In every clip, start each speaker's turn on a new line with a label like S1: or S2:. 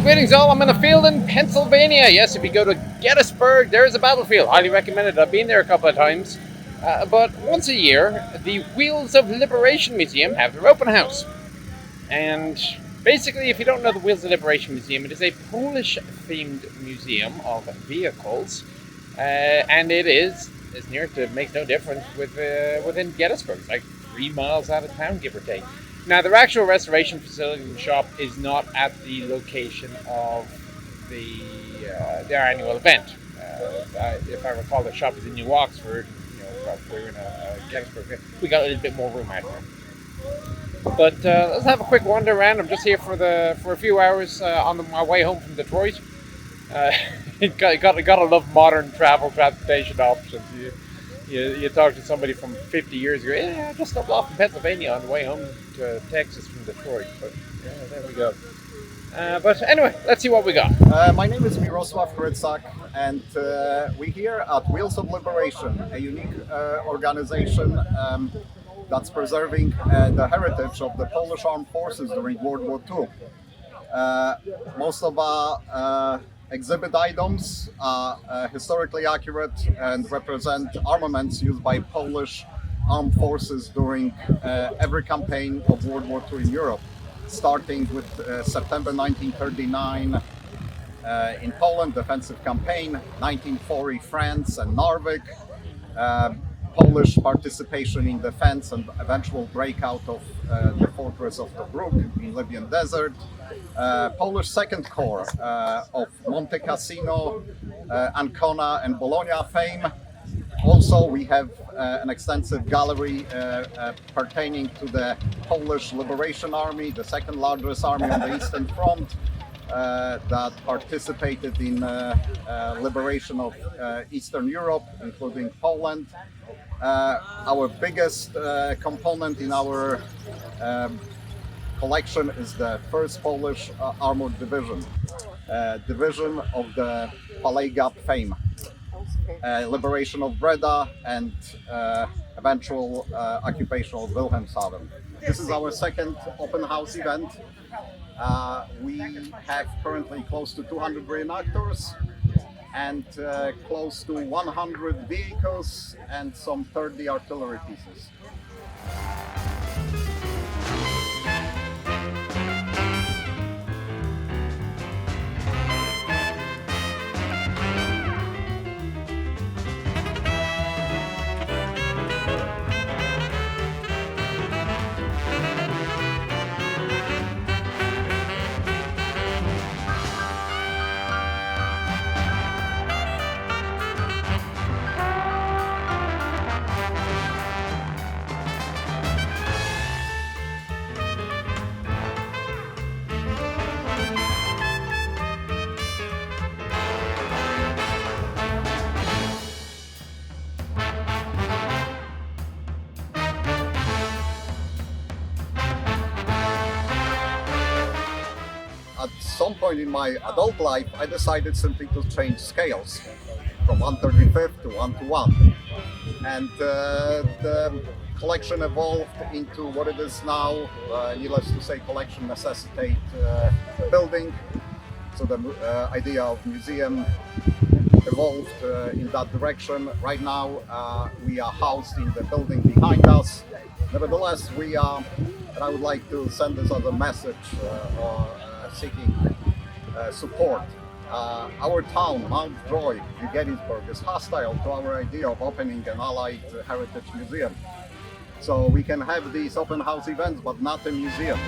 S1: Greetings all, I'm in a field in Pennsylvania. Yes, if you go to Gettysburg, there is a battlefield. Highly recommended. I've been there a couple of times. But once a year, the Wheels of Liberation Museum have their open house. And basically, if you don't know the Wheels of Liberation Museum, it is a Polish-themed museum of vehicles. And it is, as near to make no difference, within Gettysburg. It's like 3 miles out of town, give or take. Now, their actual restoration facility and shop is not at the location of their annual event. If I recall, the shop is in New Oxford. We're in a Gettysburg. We got a little bit more room out there. But let's have a quick wander around. I'm just here for a few hours on my way home from Detroit. Gotta love modern transportation options. You talk to somebody from 50 years ago, I just stopped off in Pennsylvania on the way home to Texas from Detroit. But yeah, there we go. But anyway, let's see what we got.
S2: My name is Mirosław Hrycak, and we're here at Wheels of Liberation, a unique organization that's preserving the heritage of the Polish armed forces during World War II. Most of our exhibit items are historically accurate and represent armaments used by Polish armed forces during every campaign of World War II in Europe, starting with September 1939 in Poland, defensive campaign, 1940 France and Narvik, Polish participation in defense and eventual breakout of the fortress of Tobruk in Libyan desert, Polish Second Corps of Monte Cassino, Ancona and Bologna fame. Also, we have an extensive gallery pertaining to the Polish Liberation Army, the second largest army on the Eastern Front, that participated in liberation of Eastern Europe, including Poland. Our biggest component in our collection is the 1st Polish Armored Division, division of the Palais Gap fame, liberation of Breda and eventual occupation of Wilhelmshaven. This is our second open house event. We have currently close to 200 reenactors and close to 100 vehicles and some 30 artillery pieces. At some point in my adult life, I decided simply to change scales from 1/35 to 1:1. And the collection evolved into what it is now. Needless to say, collection necessitates building. So the idea of museum evolved in that direction. Right now, we are housed in the building behind us. Nevertheless, and I would like to send this as a message seeking support. Our town, Mount Joy, Gettysburg, is hostile to our idea of opening an Allied heritage museum. So we can have these open house events, but not a museum.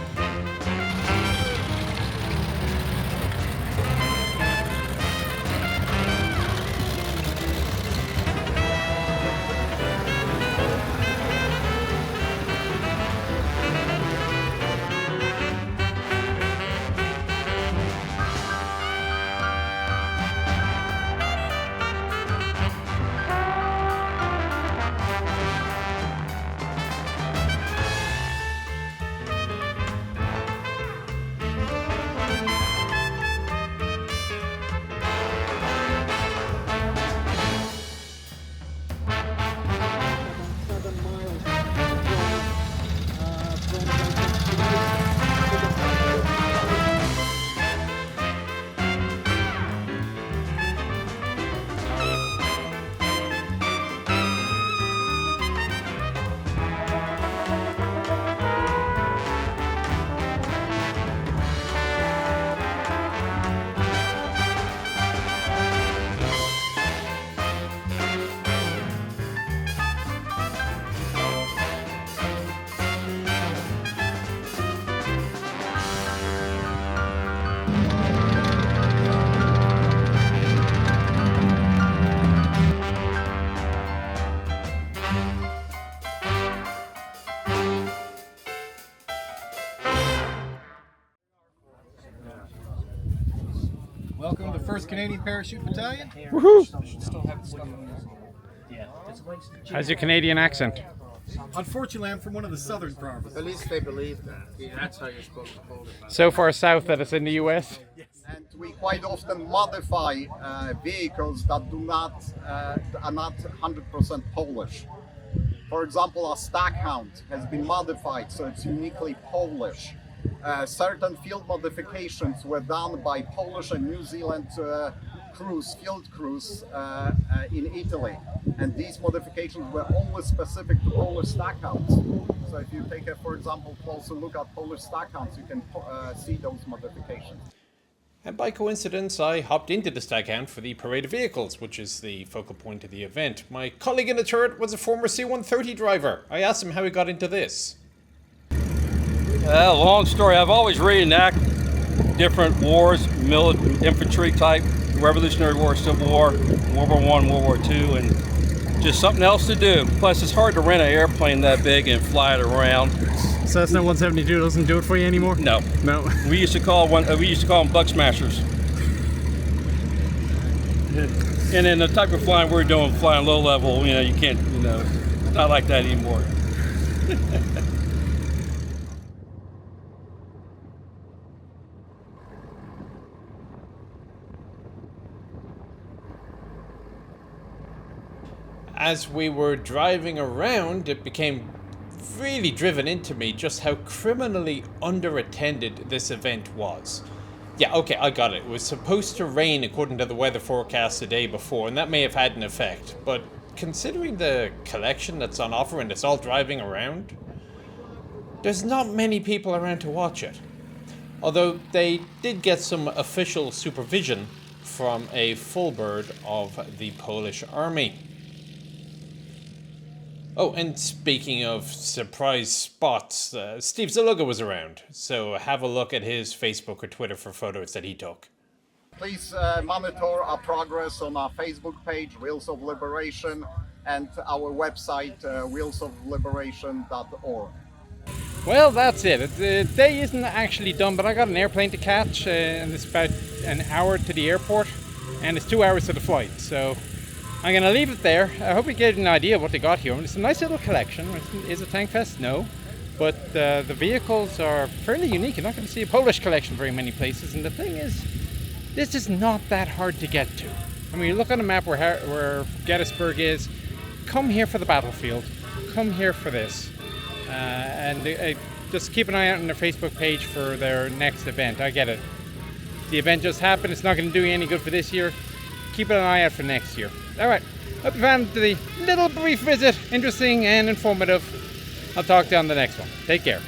S3: Canadian Parachute Battalion.
S1: Woohoo! How's your Canadian accent?
S3: Unfortunately, I'm from one of the southern provinces.
S4: At least they believe that. Yeah, that's how you're supposed to hold it.
S1: So far south that it's in the US?
S2: And we quite often modify vehicles that are not 100% Polish. For example, a Stackhound has been modified, so it's uniquely Polish. Certain field modifications were done by Polish and New Zealand field crews in Italy, and these modifications were only specific to Polish Stackhounds. So if you take, for example, closer look at Polish Stackhounds, you can see those modifications.
S1: And by coincidence, I hopped into the Staghound for the parade of vehicles, which is the focal point of the event. My colleague in the turret was a former C-130 driver. I asked him how he got into this.
S5: Long story. I've always reenacted different wars, infantry type, Revolutionary War, Civil War, World War I, World War II, and just something else to do. Plus, it's hard to rent an airplane that big and fly it around.
S6: So Cessna 172 doesn't do it for you anymore?
S5: No.
S6: No.
S5: We used to call them Buck Smashers. And then the type of flying we're doing, flying low level, you can't, it's not like that anymore.
S1: As we were driving around, it became really driven into me just how criminally underattended this event was. Yeah, okay, I got it. It was supposed to rain according to the weather forecast the day before, and that may have had an effect. But considering the collection that's on offer and it's all driving around, there's not many people around to watch it. Although they did get some official supervision from a full bird of the Polish army. Oh, and speaking of surprise spots, Steve Zaluga was around, so have a look at his Facebook or Twitter for photos that he took.
S2: Please monitor our progress on our Facebook page, Wheels of Liberation, and our website, wheelsofliberation.org.
S6: Well, that's it. The day isn't actually done, but I got an airplane to catch, and it's about an hour to the airport, and it's 2 hours to the flight, so I'm going to leave it there. I hope you get an idea of what they got here. It's a nice little collection. Is it Tank Fest? No. But the vehicles are fairly unique. You're not going to see a Polish collection very many places. And the thing is, this is not that hard to get to. I mean, you look on the map where Gettysburg is, come here for the battlefield. Come here for this. And just keep an eye out on their Facebook page for their next event. I get it. The event just happened. It's not going to do you any good for this year. Keep an eye out for next year. Alright, hope you found the little brief visit interesting and informative. I'll talk to you on the next one. Take care.